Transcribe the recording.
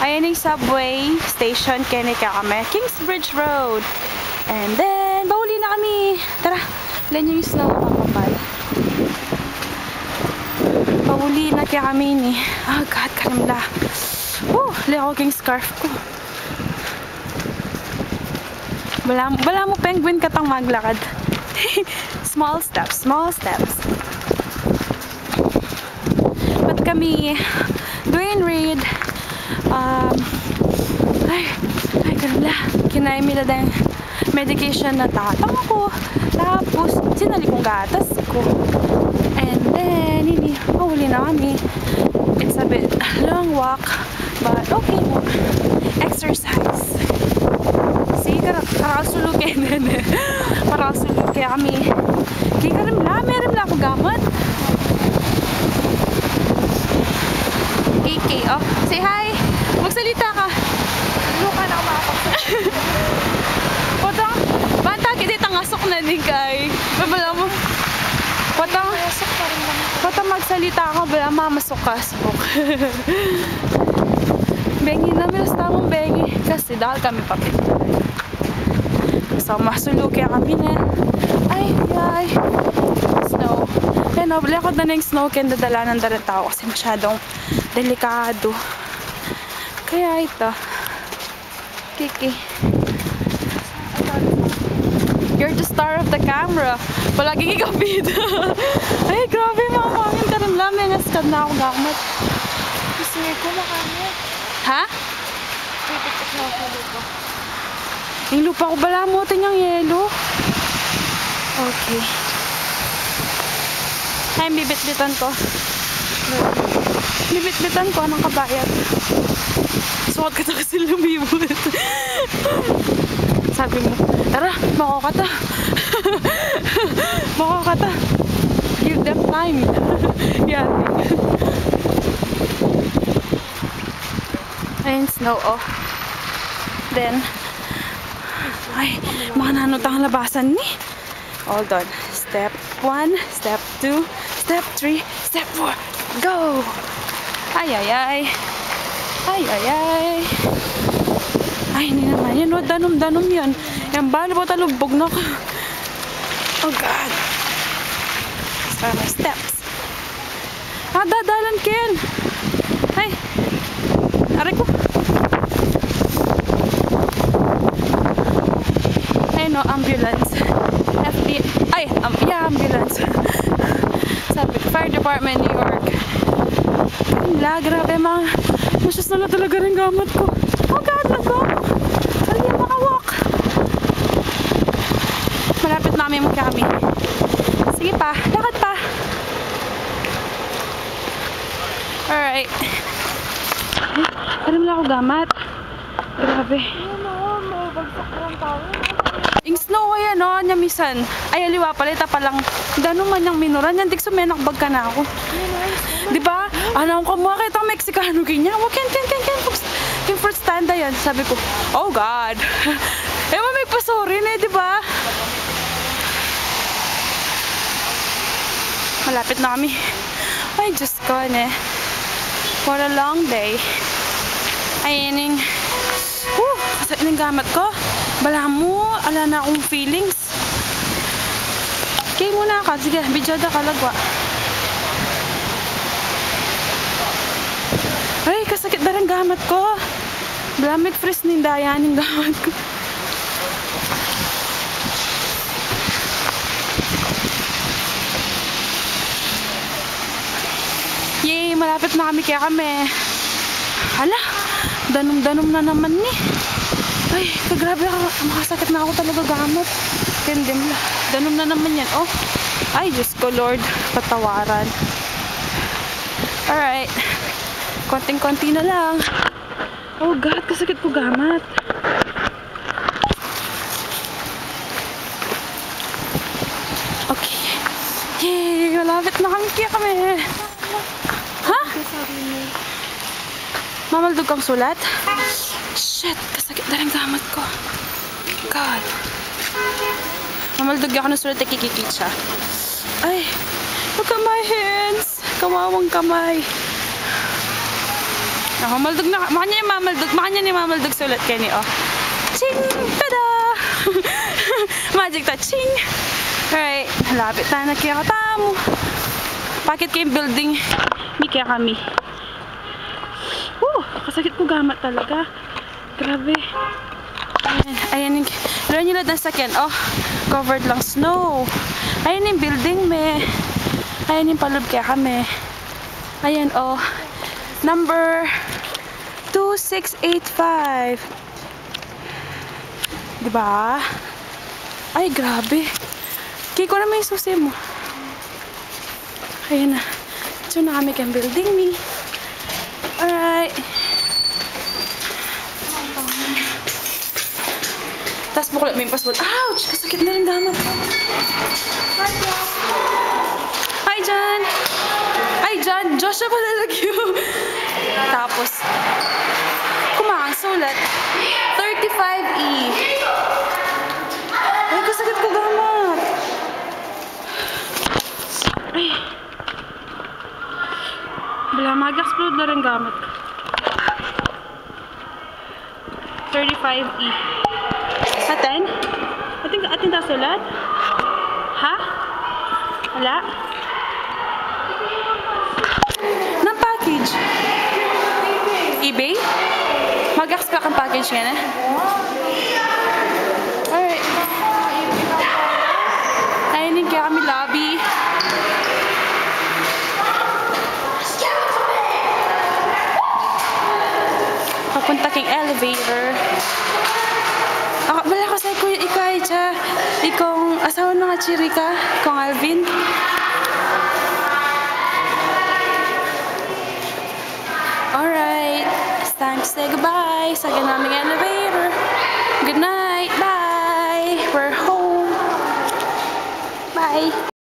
Ayan yung subway station. Kaya kami. Kingsbridge Road. And then, bahuli na kami. Tara, ilan yung snow kapapal. Bahuli na kaya kami ni. Oh God, karimla. Leko king scarf ko. Wala mo penguin katang maglakad. Small steps, small steps. But kami, Dwayne Reed, ay, karimla. Kinain nila din medication na tatang ko. Tapos, sinali kong gatas ko. And then, huli na kami. It's a bit long walk, but okay mo. Exercise. See, karasulukin din eh. Karasulukin kaya kami. Kaya meron lang ako gamot. AK, oh. Say hi. Magsalita ka. Luka na ako makapagsalita. Potong, banta kita tangasok na ni kay. Babala mo. Potong, magsalita ako, bala mamasok ka sa book. Bengi na, milas tamang bengi. Kasi dahil kami papit. So, masulog kaya kami na. Ay. Snow. Kaya nablakot na yung snow kaya dadala ng tao kasi masyadong delikado. Kaya ito. Kiki. You're the star of the camera. Palaging ikaw bida. Ay, grabe mga mangin. Karimla, may naskad na ako gamot. Gusto ko makamit. Ha? Pipitik na ako lupa. Yung lupa ko balamutin yung yelo. Okay. Ay, bibit-bitan ko. Bibit-bitan ko. Anong kabayat? Suot ka na kasi lumibot. Sabi mo, tara, makakata. Makakata. Give them time. Yan. Ayun, snow, oh. Then, ay, mga nanutang labasan ni. Hold on. Step 1, step 2, step 3, step 4. Go! Ay. Ay, hindi naman yan. O, danom yan. Yan, bala po talubog na ka. Oh, God. Para steps. Dadalan Ken. Ay. Aray ko. Ay, no, ambulance. FBI. Ay, ambulance. Sabi ko, Fire Department, New York. Grabe mga. Masyas na talaga rin gamot ko. Oh, God, lago. Hindi makawalk. Malapit namin kami. Sige pa, lakad pa. Alright. Alam na ako gamat. Grabe. Bagsak lang tayo. Yung snow ayan o, nyamisan. Ay, aliwa palit pa lang. Gano'n man yung minuran. Yan, dik sumenakbag ka na ako. Diba? Anong ko mo, kita Mexicano ganyan. Ken. Yung first stand yan. Sabi ko, oh God. May pasorin eh, diba? Malapit na kami. Ay, Diyos ko, ne. What a long day. Ayan yung kasat ng gamit ko. Bala mo, ala na akong feelings. Okay muna ka. Sige, bidyada ka lagwa. Ay, kasakit na rin gamit ko. Blamit fresh nindayan yung gamit ko. Yay, malapit na kami kaya kami. Hala, danom na naman ni. Ay, kagrabe ako. Makasakit na ako talaga gamot. Kendim la. Danom na naman yan. Oh. Ay, Diyos ko Lord. Patawaran. Alright. Konting-konti na lang. Oh God, kasakit ko gamat. Okay. Yay, malapit na kami kaya kami. Ha? Mamaldog kang sulat? Shit, kasakit na rin gamot ko. God. Mamaldog ako ng sulat na kikikit siya. Ay, look at my hands. Kawawang kamay. Ako, maldog na. Makanya ni mamaldog sulat kayo ni, oh. Ching! Tada! Magic touching! Alright, lapit na kaya katamu. Pakit kayong building. Hindi kaya kami. Kasakit ko gamat talaga. Grabe. Ayan yung, lalo nyo lahat ng sakyan. Oh, covered lang snow. Ayan yung building, me. Ayan yung palub kaya kami. Ayan, oh. Number 2685. Diba? Ay, grabe. Kaya ko na may susi mo. Ayan na. So na kami kang building ni. Alright. Tapos buklat mo yung passport. Ouch! Kasakit na rin damat. Hi, John! Hi, John! Joshua pala lagi. Tapos, kumahang sulat. 35E. Ay, kasakit ko gamat. Ay. Bala, mag-explode na rin gamit. 35E. Atin? Atin ta sulat? Ha? Wala? Nang package? eBay? Mag-ax ka kang package yan eh? Alright. Ayun yung kaya kami lobby. Papunta king elevator. Wala ko sa kuya ikaw siya. Ikong asawa ng Chirika. Ikong Alvin. Alright. It's time to say goodbye sa ganaming elevator. Good night. Bye. We're home. Bye.